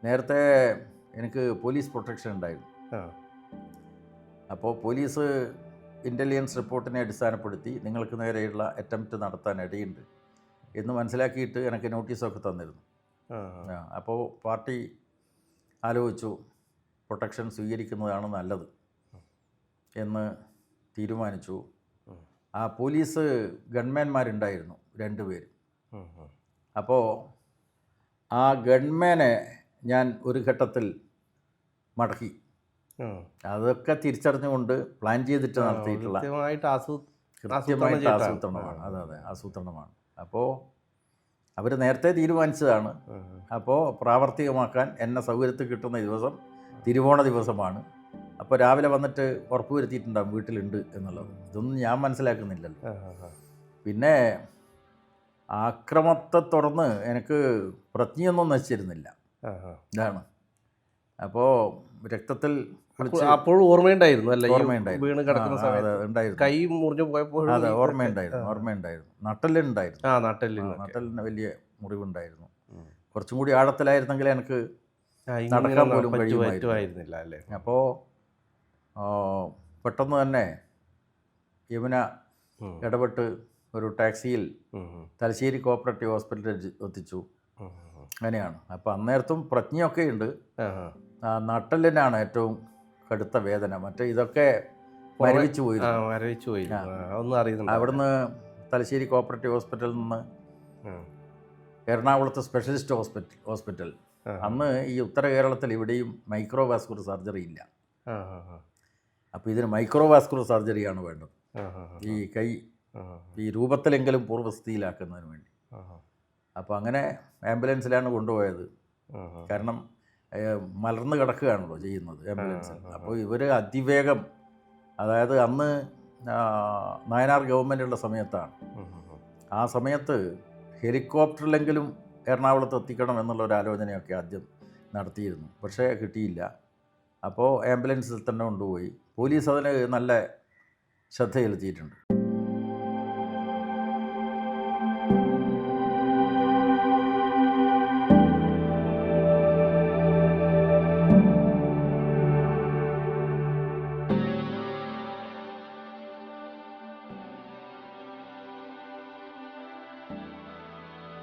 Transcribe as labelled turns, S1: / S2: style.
S1: നേരത്തെ എനിക്ക് police protection ഉണ്ടായിരുന്നു. അപ്പോൾ പോലീസ് ഇൻ്റലിജൻസ് റിപ്പോർട്ടിനെ അടിസ്ഥാനപ്പെടുത്തി നിങ്ങൾക്ക് നേരെയുള്ള അറ്റംപ്റ്റ് നടത്താൻ ഇടയുണ്ട് എന്ന് മനസ്സിലാക്കിയിട്ട് എനിക്ക് നോട്ടീസൊക്കെ തന്നിരുന്നു. അപ്പോൾ പാർട്ടി ആലോചിച്ചു പ്രൊട്ടക്ഷൻ സ്വീകരിക്കുന്നതാണ് നല്ലത് എന്ന് തീരുമാനിച്ചു. ആ പോലീസ് ഗൺമാൻമാരുണ്ടായിരുന്നു 2 പേര്. അപ്പോൾ ആ ഗൺമാനെ ഞാൻ ഒരു ഘട്ടത്തിൽ മടക്കി. അതൊക്കെ തിരിച്ചറിഞ്ഞുകൊണ്ട് പ്ലാൻ ചെയ്തിട്ട് നടത്തിയിട്ടുള്ള കൃത്യമായിട്ട് ആസൂത്രണമാണ്. അതെ ആസൂത്രണമാണ്. അപ്പോൾ അവർ നേരത്തെ തീരുമാനിച്ചതാണ്. അപ്പോൾ പ്രാവർത്തികമാക്കാൻ എന്നെ സൗകര്യത്തിൽ കിട്ടുന്ന ദിവസം തിരുവോണ ദിവസമാണ്. അപ്പോൾ രാവിലെ വന്നിട്ട് ഉറപ്പ് വരുത്തിയിട്ടുണ്ടാകും വീട്ടിലുണ്ട് എന്നുള്ളത്. ഇതൊന്നും ഞാൻ മനസ്സിലാക്കുന്നില്ലല്ലോ. പിന്നെ ആക്രമത്തെ തുടർന്ന് എനിക്ക് പ്രജ്ഞയൊന്നും നശിച്ചിരുന്നില്ല. ഇതാണ്. അപ്പോൾ രക്തത്തിൽ
S2: അപ്പോഴും ഓർമ്മയുണ്ടായിരുന്നു അല്ലേ?
S1: ഓർമ്മയുണ്ടായിരുന്നു.
S2: വീണ് കിടക്കുന്ന സമയത്ത് കൈ മുറിഞ്ഞു പോയപ്പോൾ
S1: അതെ ഓർമ്മയുണ്ടായിരുന്നു. നട്ടലിന് വലിയ മുറിവുണ്ടായിരുന്നു. കുറച്ചും കൂടി ആഴത്തിലായിരുന്നെങ്കിൽ എനിക്ക് നടക്കാൻ പോലും കഴിയുമായിരുന്നില്ല
S2: അല്ലേ?
S1: അപ്പോൾ പെട്ടെന്ന് തന്നെ യമുന ഇടപെട്ട് ഒരു ടാക്സിയിൽ തലശ്ശേരി കോപ്പറേറ്റീവ് ഹോസ്പിറ്റലിൽ എത്തിച്ചു. അങ്ങനെയാണ്. അപ്പോൾ അന്നേരത്തും പ്രജ്ഞയൊക്കെ ഉണ്ട്. നട്ടലിനാണ് ഏറ്റവും കടുത്ത വേദന. മറ്റേ ഇതൊക്കെ മരവിച്ചു പോയി. അവിടുന്ന് തലശ്ശേരി കോപ്പറേറ്റീവ് ഹോസ്പിറ്റലിൽ നിന്ന് എറണാകുളത്തെ സ്പെഷ്യലിസ്റ്റ് ഹോസ്പിറ്റൽ. അന്ന് ഈ ഉത്തര കേരളത്തിൽ ഇവിടെയും മൈക്രോവാസ്കുലർ സർജറി ഇല്ല. അപ്പോൾ ഇതിന് മൈക്രോവാസ്കുലർ സർജറിയാണ് വേണ്ടത്. ഈ കൈ ഈ രൂപത്തിലെങ്കിലും പൂർവ്വസ്ഥിതിയിലാക്കുന്നതിന് വേണ്ടി. അപ്പോൾ അങ്ങനെ ആംബുലൻസിലാണ് കൊണ്ടുപോയത്. കാരണം മലർന്ന് കിടക്കുകയാണല്ലോ ചെയ്യുന്നത് ആംബുലൻസിൽ. അപ്പോൾ ഇവർ അതിവേഗം, അതായത് അന്ന് നായനാർ ഗവൺമെൻറ്റുള്ള സമയത്താണ്. ആ സമയത്ത് ഹെലികോപ്റ്ററിലെങ്കിലും എറണാകുളത്ത് എത്തിക്കണം എന്നുള്ളൊരു ആലോചനയൊക്കെ ആദ്യം നടത്തിയിരുന്നു. പക്ഷേ കിട്ടിയില്ല. അപ്പോൾ ആംബുലൻസിൽ തന്നെ കൊണ്ടുപോയി. പോലീസ് അതിന് നല്ല ശ്രദ്ധ ചെലുത്തിയിട്ടുണ്ട്.